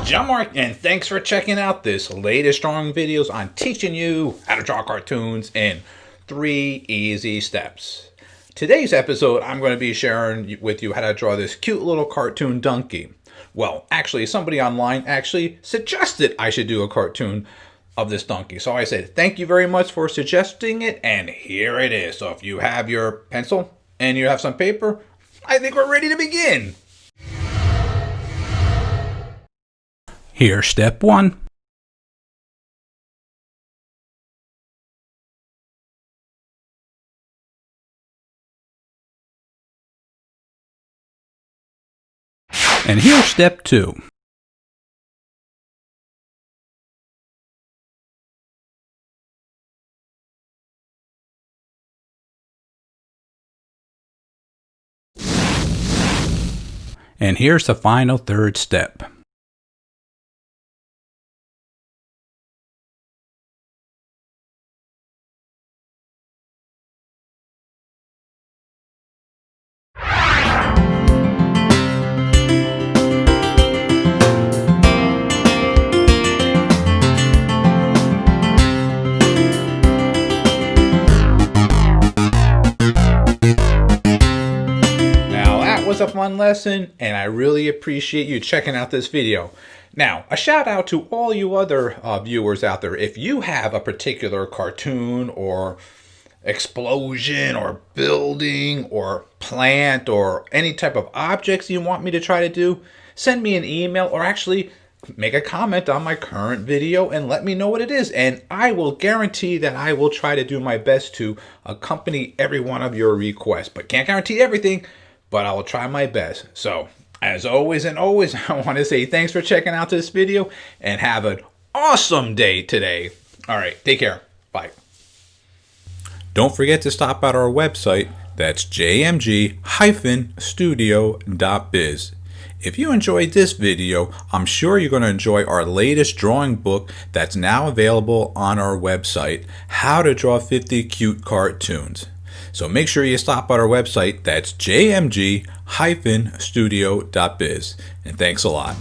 John-Marc, and thanks for checking out this latest drawing videos on teaching you how to draw cartoons in 3 easy steps. Today's episode, I'm going to be sharing with you how to draw this cute little cartoon donkey. Well, actually, somebody online actually suggested I should do a cartoon of this donkey. So I said, thank you very much for suggesting it, and here it is. So if you have your pencil and you have some paper, I think we're ready to begin. Here's step 1. And here's step 2. And here's the final third step. Was a fun lesson, and I really appreciate you checking out this video. Now, a shout out to all you other viewers out there. If you have a particular cartoon or explosion or building or plant or any type of objects you want me to try to do, send me an email or actually make a comment on my current video and let me know what it is, and I will guarantee that I will try to do my best to accompany every one of your requests, but can't guarantee everything, but I will try my best. So, as always and always, I want to say thanks for checking out this video and have an awesome day today. All right, take care. Bye. Don't forget to stop at our website. That's jmg-studio.biz. If you enjoyed this video, I'm sure you're going to enjoy our latest drawing book that's now available on our website, How to Draw 50 Cute Cartoons. So make sure you stop at our website, that's jmg-studio.biz. And thanks a lot.